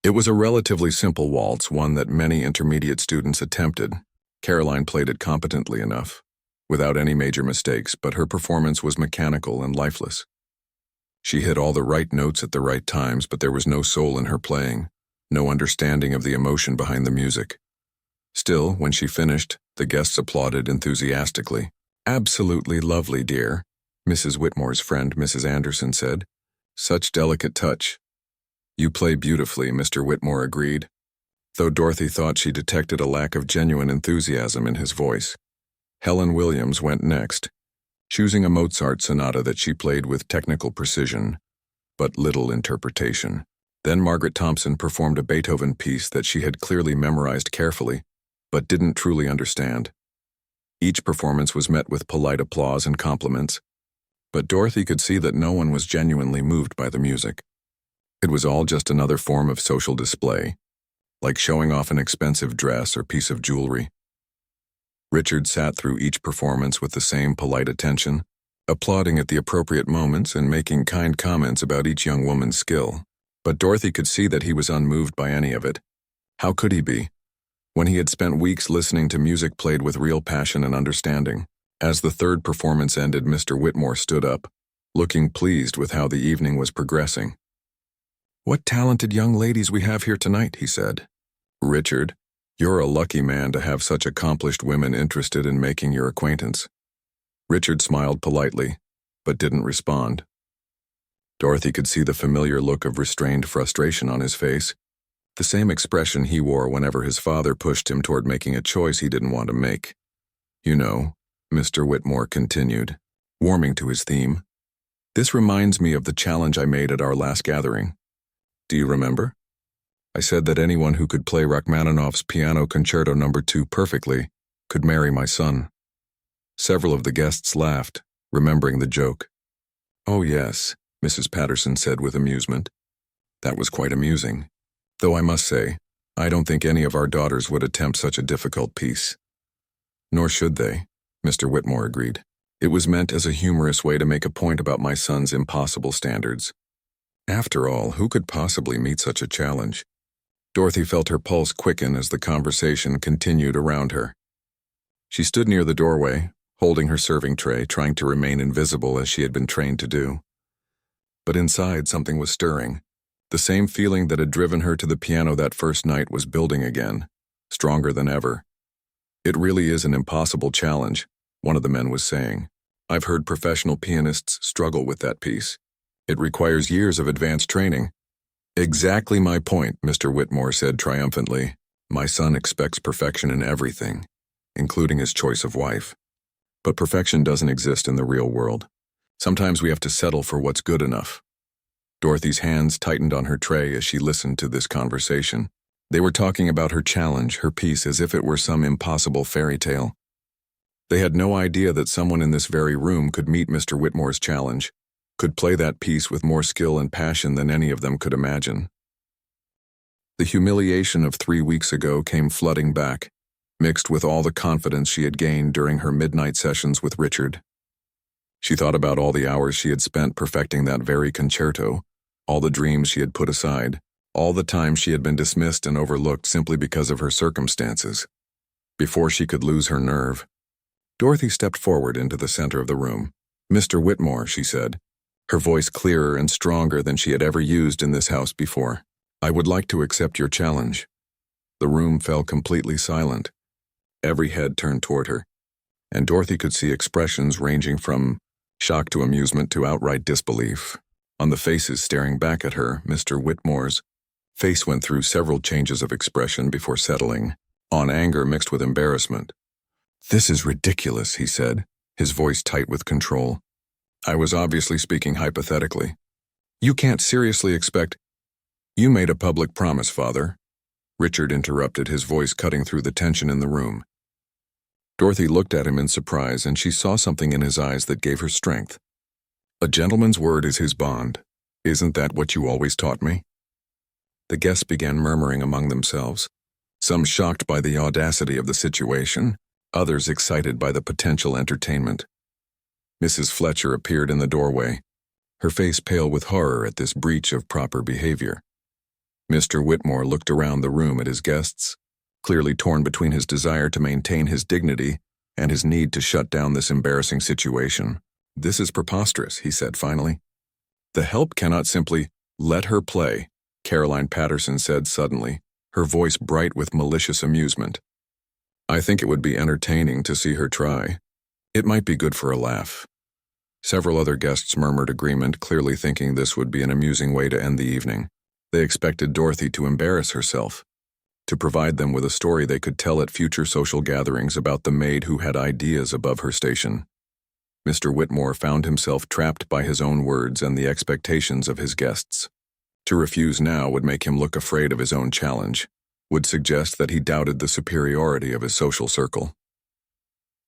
It was a relatively simple waltz, one that many intermediate students attempted. Caroline played it competently enough, without any major mistakes, but her performance was mechanical and lifeless. She hit all the right notes at the right times, but there was no soul in her playing, no understanding of the emotion behind the music. Still, when she finished, the guests applauded enthusiastically. "Absolutely lovely, dear," Mrs. Whitmore's friend, Mrs. Anderson, said. "Such delicate touch." "You play beautifully," Mr. Whitmore agreed, though Dorothy thought she detected a lack of genuine enthusiasm in his voice. Helen Williams went next, choosing a Mozart sonata that she played with technical precision, but little interpretation. Then Margaret Thompson performed a Beethoven piece that she had clearly memorized carefully, but didn't truly understand. Each performance was met with polite applause and compliments, but Dorothy could see that no one was genuinely moved by the music. It was all just another form of social display, like showing off an expensive dress or piece of jewelry. Richard sat through each performance with the same polite attention, applauding at the appropriate moments and making kind comments about each young woman's skill. But Dorothy could see that he was unmoved by any of it. How could he be, when he had spent weeks listening to music played with real passion and understanding? As the third performance ended, Mr. Whitmore stood up, looking pleased with how the evening was progressing. "What talented young ladies we have here tonight," he said. "Richard, you're a lucky man to have such accomplished women interested in making your acquaintance." Richard smiled politely, but didn't respond. Dorothy could see the familiar look of restrained frustration on his face, the same expression he wore whenever his father pushed him toward making a choice he didn't want to make. "You know," Mr. Whitmore continued, warming to his theme, "this reminds me of the challenge I made at our last gathering. Do you remember? I said that anyone who could play Rachmaninoff's Piano Concerto No. 2 perfectly could marry my son." Several of the guests laughed, remembering the joke. "Oh yes," Mrs. Patterson said with amusement. "That was quite amusing. Though I must say, I don't think any of our daughters would attempt such a difficult piece." "Nor should they," Mr. Whitmore agreed. "It was meant as a humorous way to make a point about my son's impossible standards. After all, who could possibly meet such a challenge?" Dorothy felt her pulse quicken as the conversation continued around her. She stood near the doorway, holding her serving tray, trying to remain invisible as she had been trained to do. But inside, something was stirring. The same feeling that had driven her to the piano that first night was building again, stronger than ever. "It really is an impossible challenge," one of the men was saying. "I've heard professional pianists struggle with that piece. It requires years of advanced training." "Exactly my point," Mr. Whitmore said triumphantly. "My son expects perfection in everything, including his choice of wife. But perfection doesn't exist in the real world. Sometimes we have to settle for what's good enough." Dorothy's hands tightened on her tray as she listened to this conversation. They were talking about her challenge, her piece, as if it were some impossible fairy tale. They had no idea that someone in this very room could meet Mr. Whitmore's challenge, could play that piece with more skill and passion than any of them could imagine. The humiliation of 3 weeks ago came flooding back, mixed with all the confidence she had gained during her midnight sessions with Richard. She thought about all the hours she had spent perfecting that very concerto, all the dreams she had put aside, all the time she had been dismissed and overlooked simply because of her circumstances. Before she could lose her nerve, Dorothy stepped forward into the center of the room. "Mr. Whitmore," she said, her voice clearer and stronger than she had ever used in this house before, "I would like to accept your challenge." The room fell completely silent. Every head turned toward her, and Dorothy could see expressions ranging from shock to amusement to outright disbelief. On the faces staring back at her, Mr. Whitmore's face went through several changes of expression before settling on anger mixed with embarrassment. "This is ridiculous," he said, his voice tight with control. "I was obviously speaking hypothetically. You can't seriously expect—" "You made a public promise, Father," Richard interrupted, his voice cutting through the tension in the room. Dorothy looked at him in surprise, and she saw something in his eyes that gave her strength. "A gentleman's word is his bond. Isn't that what you always taught me?" The guests began murmuring among themselves, some shocked by the audacity of the situation, others excited by the potential entertainment. Mrs. Fletcher appeared in the doorway, her face pale with horror at this breach of proper behavior. Mr. Whitmore looked around the room at his guests, clearly torn between his desire to maintain his dignity and his need to shut down this embarrassing situation. "This is preposterous," he said finally. "The help cannot simply let her play," Caroline Patterson said suddenly, her voice bright with malicious amusement. "I think it would be entertaining to see her try. It might be good for a laugh." Several other guests murmured agreement, clearly thinking this would be an amusing way to end the evening. They expected Dorothy to embarrass herself, to provide them with a story they could tell at future social gatherings about the maid who had ideas above her station. Mr. Whitmore found himself trapped by his own words and the expectations of his guests. To refuse now would make him look afraid of his own challenge, would suggest that he doubted the superiority of his social circle.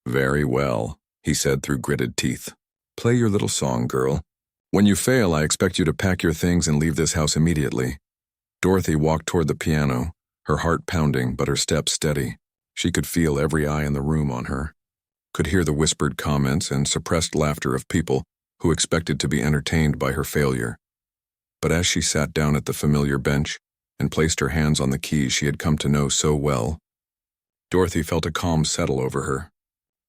"Very well," he said through gritted teeth. "Play your little song, girl. When you fail, I expect you to pack your things and leave this house immediately." Dorothy walked toward the piano, her heart pounding but her steps steady. She could feel every eye in the room on her, could hear the whispered comments and suppressed laughter of people who expected to be entertained by her failure. But as she sat down at the familiar bench and placed her hands on the keys she had come to know so well, Dorothy felt a calm settle over her.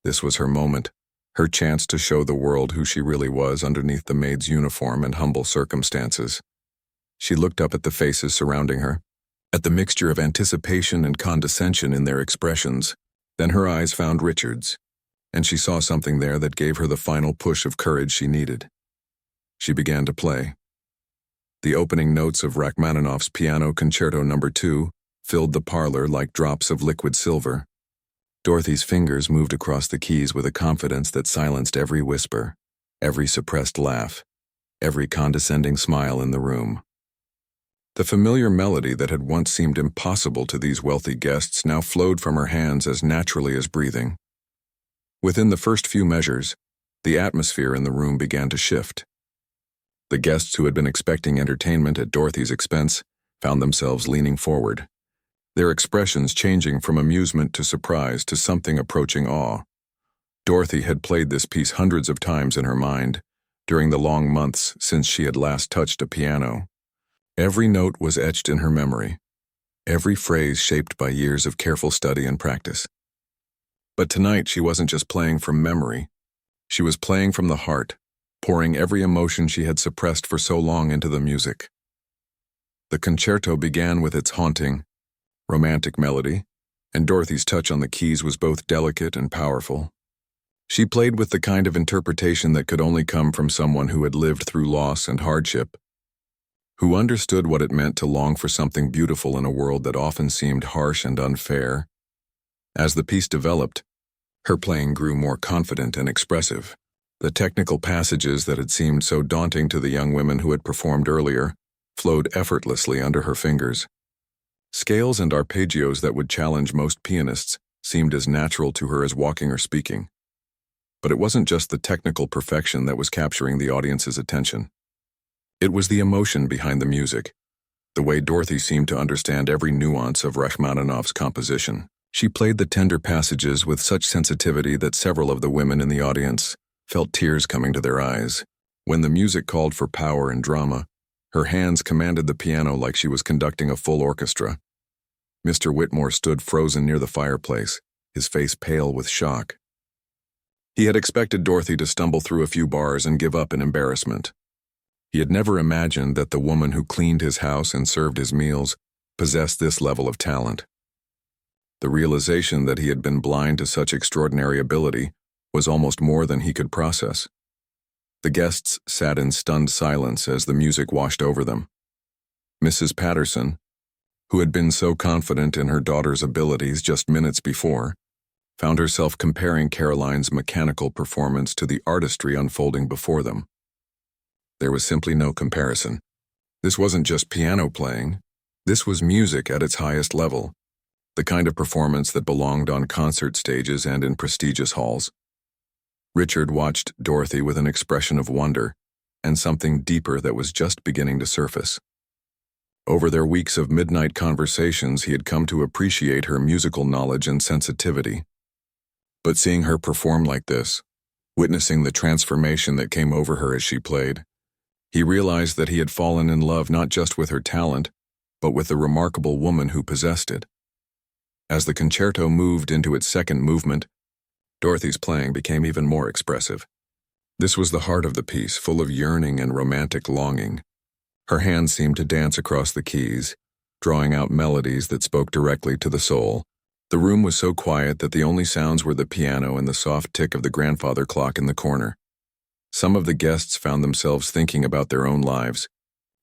This was her moment, her chance to show the world who she really was underneath the maid's uniform and humble circumstances. She looked up at the faces surrounding her, at the mixture of anticipation and condescension in their expressions. Then her eyes found Richard's, and she saw something there that gave her the final push of courage she needed. She began to play. The opening notes of Rachmaninoff's Piano Concerto No. 2 filled the parlor like drops of liquid silver. Dorothy's fingers moved across the keys with a confidence that silenced every whisper, every suppressed laugh, every condescending smile in the room. The familiar melody that had once seemed impossible to these wealthy guests now flowed from her hands as naturally as breathing. Within the first few measures, the atmosphere in the room began to shift. The guests who had been expecting entertainment at Dorothy's expense found themselves leaning forward, their expressions changing from amusement to surprise to something approaching awe. Dorothy had played this piece hundreds of times in her mind during the long months since she had last touched a piano. Every note was etched in her memory, every phrase shaped by years of careful study and practice. But tonight she wasn't just playing from memory, she was playing from the heart, pouring every emotion she had suppressed for so long into the music. The concerto began with its haunting, romantic melody, and Dorothy's touch on the keys was both delicate and powerful. She played with the kind of interpretation that could only come from someone who had lived through loss and hardship, who understood what it meant to long for something beautiful in a world that often seemed harsh and unfair. As the piece developed, her playing grew more confident and expressive. The technical passages that had seemed so daunting to the young women who had performed earlier flowed effortlessly under her fingers. Scales and arpeggios that would challenge most pianists seemed as natural to her as walking or speaking. But it wasn't just the technical perfection that was capturing the audience's attention. It was the emotion behind the music, the way Dorothy seemed to understand every nuance of Rachmaninoff's composition. She played the tender passages with such sensitivity that several of the women in the audience felt tears coming to their eyes. When the music called for power and drama, her hands commanded the piano like she was conducting a full orchestra. Mr. Whitmore stood frozen near the fireplace, his face pale with shock. He had expected Dorothy to stumble through a few bars and give up in embarrassment. He had never imagined that the woman who cleaned his house and served his meals possessed this level of talent. The realization that he had been blind to such extraordinary ability was almost more than he could process. The guests sat in stunned silence as the music washed over them. Mrs. Patterson, who had been so confident in her daughter's abilities just minutes before, found herself comparing Caroline's mechanical performance to the artistry unfolding before them. There was simply no comparison. This wasn't just piano playing. This was music at its highest level, the kind of performance that belonged on concert stages and in prestigious halls. Richard watched Dorothy with an expression of wonder and something deeper that was just beginning to surface. Over their weeks of midnight conversations, he had come to appreciate her musical knowledge and sensitivity. But seeing her perform like this, witnessing the transformation that came over her as she played, he realized that he had fallen in love not just with her talent, but with the remarkable woman who possessed it. As the concerto moved into its second movement, Dorothy's playing became even more expressive. This was the heart of the piece, full of yearning and romantic longing. Her hands seemed to dance across the keys, drawing out melodies that spoke directly to the soul. The room was so quiet that the only sounds were the piano and the soft tick of the grandfather clock in the corner. Some of the guests found themselves thinking about their own lives,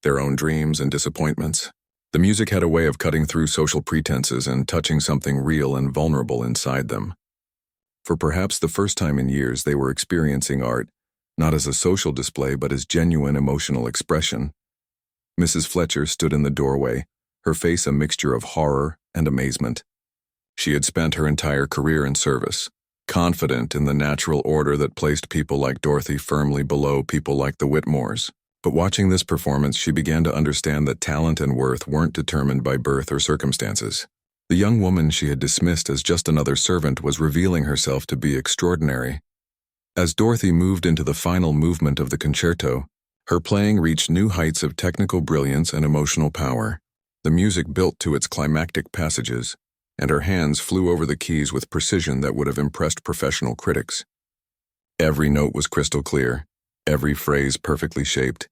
their own dreams and disappointments. The music had a way of cutting through social pretenses and touching something real and vulnerable inside them. For perhaps the first time in years, they were experiencing art, not as a social display but as genuine emotional expression. Mrs. Fletcher stood in the doorway, her face a mixture of horror and amazement. She had spent her entire career in service, confident in the natural order that placed people like Dorothy firmly below people like the Whitmores. But watching this performance, she began to understand that talent and worth weren't determined by birth or circumstances. The young woman she had dismissed as just another servant was revealing herself to be extraordinary. As Dorothy moved into the final movement of the concerto, her playing reached new heights of technical brilliance and emotional power. The music built to its climactic passages, and her hands flew over the keys with precision that would have impressed professional critics. Every note was crystal clear, every phrase perfectly shaped,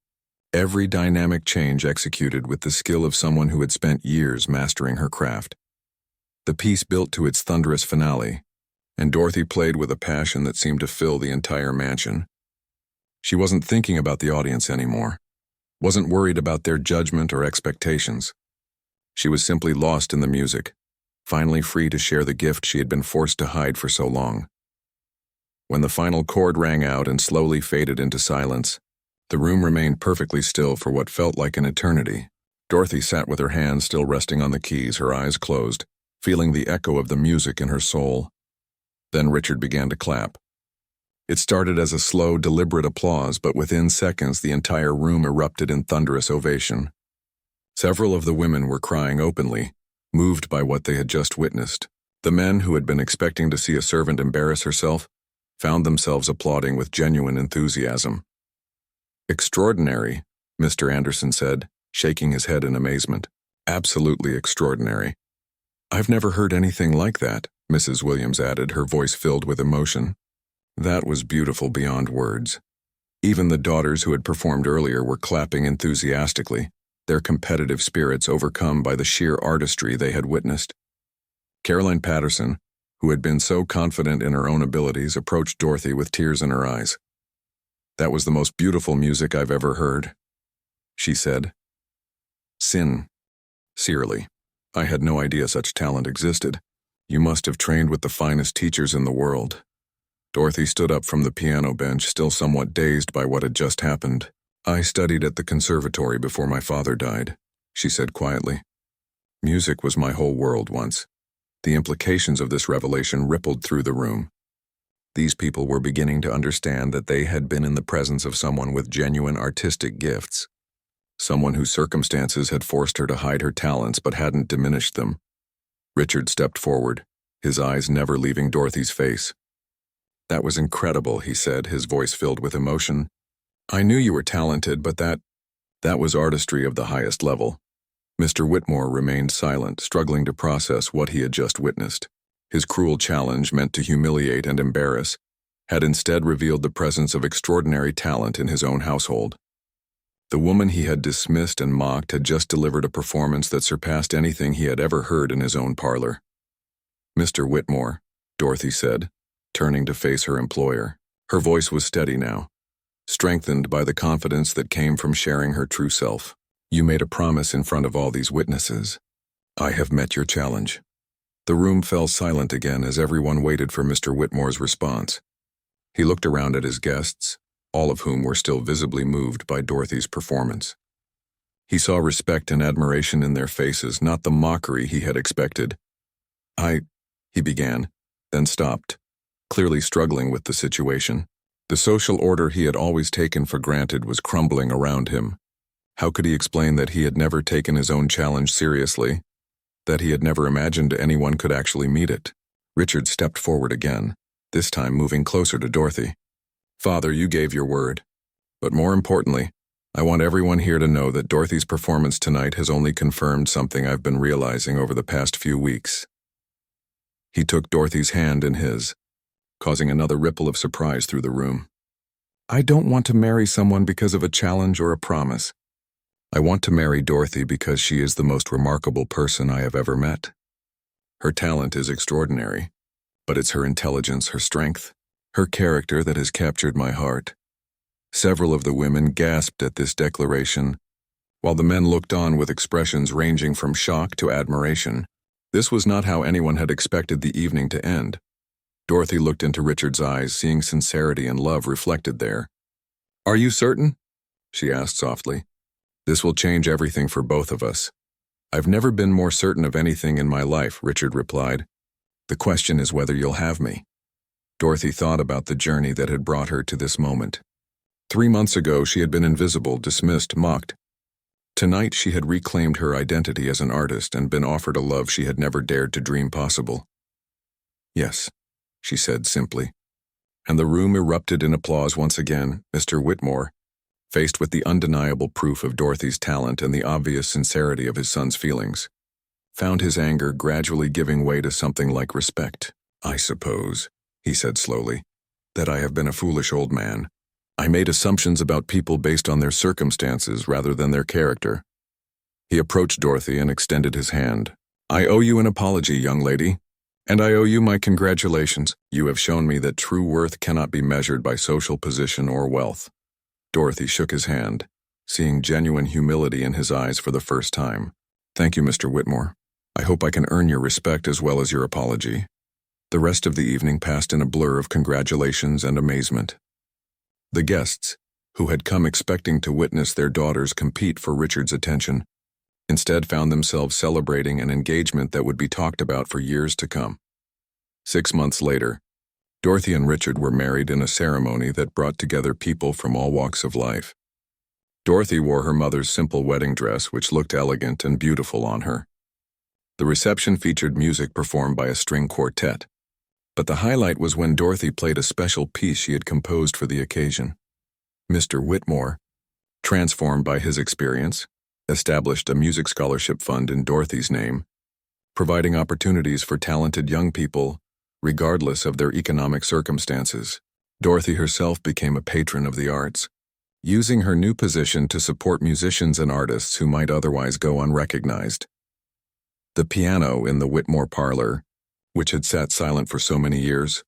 every dynamic change executed with the skill of someone who had spent years mastering her craft. The piece built to its thunderous finale, and Dorothy played with a passion that seemed to fill the entire mansion. She wasn't thinking about the audience anymore, wasn't worried about their judgment or expectations. She was simply lost in the music, finally free to share the gift she had been forced to hide for so long. When the final chord rang out and slowly faded into silence, the room remained perfectly still for what felt like an eternity. Dorothy sat with her hands still resting on the keys, her eyes closed, feeling the echo of the music in her soul. Then Richard began to clap. It started as a slow, deliberate applause, but within seconds the entire room erupted in thunderous ovation. Several of the women were crying openly, moved by what they had just witnessed. The men, who had been expecting to see a servant embarrass herself, found themselves applauding with genuine enthusiasm. "Extraordinary," Mr. Anderson said, shaking his head in amazement. "Absolutely extraordinary." "I've never heard anything like that," Mrs. Williams added, her voice filled with emotion. "That was beautiful beyond words." Even the daughters who had performed earlier were clapping enthusiastically, their competitive spirits overcome by the sheer artistry they had witnessed. Caroline Patterson, who had been so confident in her own abilities, approached Dorothy with tears in her eyes. "That was the most beautiful music I've ever heard," she said. "Sincerely, I had no idea such talent existed. You must have trained with the finest teachers in the world." Dorothy stood up from the piano bench, still somewhat dazed by what had just happened. "I studied at the conservatory before my father died," she said quietly. "Music was my whole world once." The implications of this revelation rippled through the room. These people were beginning to understand that they had been in the presence of someone with genuine artistic gifts, someone whose circumstances had forced her to hide her talents but hadn't diminished them. Richard stepped forward, his eyes never leaving Dorothy's face. "That was incredible," he said, his voice filled with emotion. "I knew you were talented, but that was artistry of the highest level." Mr. Whitmore remained silent, struggling to process what he had just witnessed. His cruel challenge, meant to humiliate and embarrass, had instead revealed the presence of extraordinary talent in his own household. The woman he had dismissed and mocked had just delivered a performance that surpassed anything he had ever heard in his own parlor. "Mr. Whitmore," Dorothy said, turning to face her employer. Her voice was steady now, strengthened by the confidence that came from sharing her true self. "You made a promise in front of all these witnesses. I have met your challenge." The room fell silent again as everyone waited for Mr. Whitmore's response. He looked around at his guests, all of whom were still visibly moved by Dorothy's performance. He saw respect and admiration in their faces, not the mockery he had expected. He began, then stopped, clearly struggling with the situation. The social order he had always taken for granted was crumbling around him. How could he explain that he had never taken his own challenge seriously, that he had never imagined anyone could actually meet it? Richard stepped forward again, this time moving closer to Dorothy. "Father, you gave your word. But more importantly, I want everyone here to know that Dorothy's performance tonight has only confirmed something I've been realizing over the past few weeks. He took Dorothy's hand in his, causing another ripple of surprise through the room. I don't want to marry someone because of a challenge or a promise. I want to marry Dorothy because she is the most remarkable person I have ever met. Her talent is extraordinary, but it's her intelligence, her strength, her character that has captured my heart. Several of the women gasped at this declaration, while the men looked on with expressions ranging from shock to admiration. This was not how anyone had expected the evening to end. Dorothy looked into Richard's eyes, seeing sincerity and love reflected there. Are you certain? She asked softly. This will change everything for both of us. I've never been more certain of anything in my life, Richard replied. The question is whether you'll have me. Dorothy thought about the journey that had brought her to this moment. 3 months ago, she had been invisible, dismissed, mocked. Tonight, she had reclaimed her identity as an artist and been offered a love she had never dared to dream possible. Yes, she said simply. And the room erupted in applause once again. Mr. Whitmore, faced with the undeniable proof of Dorothy's talent and the obvious sincerity of his son's feelings, found his anger gradually giving way to something like respect. I suppose, he said slowly, that I have been a foolish old man. I made assumptions about people based on their circumstances rather than their character. He approached Dorothy and extended his hand. I owe you an apology, young lady, and I owe you my congratulations. You have shown me that true worth cannot be measured by social position or wealth. Dorothy shook his hand, seeing genuine humility in his eyes for the first time. Thank you, Mr. Whitmore. I hope I can earn your respect as well as your apology. The rest of the evening passed in a blur of congratulations and amazement. The guests, who had come expecting to witness their daughters compete for Richard's attention, instead found themselves celebrating an engagement that would be talked about for years to come. 6 months later, Dorothy and Richard were married in a ceremony that brought together people from all walks of life. Dorothy wore her mother's simple wedding dress, which looked elegant and beautiful on her. The reception featured music performed by a string quartet, but the highlight was when Dorothy played a special piece she had composed for the occasion. Mr. Whitmore, transformed by his experience, established a music scholarship fund in Dorothy's name, providing opportunities for talented young people, regardless of their economic circumstances. Dorothy herself became a patron of the arts, using her new position to support musicians and artists who might otherwise go unrecognized. The piano in the Whitmore parlor, which had sat silent for so many years,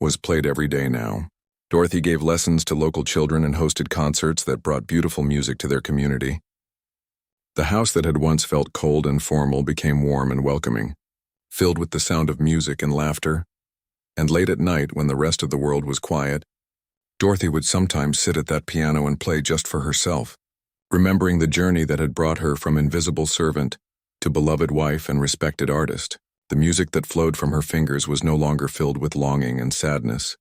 was played every day now. Dorothy gave lessons to local children and hosted concerts that brought beautiful music to their community. The house that had once felt cold and formal became warm and welcoming, filled with the sound of music and laughter. And late at night, when the rest of the world was quiet, Dorothy would sometimes sit at that piano and play just for herself, remembering the journey that had brought her from invisible servant to beloved wife and respected artist. The music that flowed from her fingers was no longer filled with longing and sadness,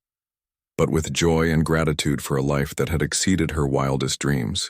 but with joy and gratitude for a life that had exceeded her wildest dreams.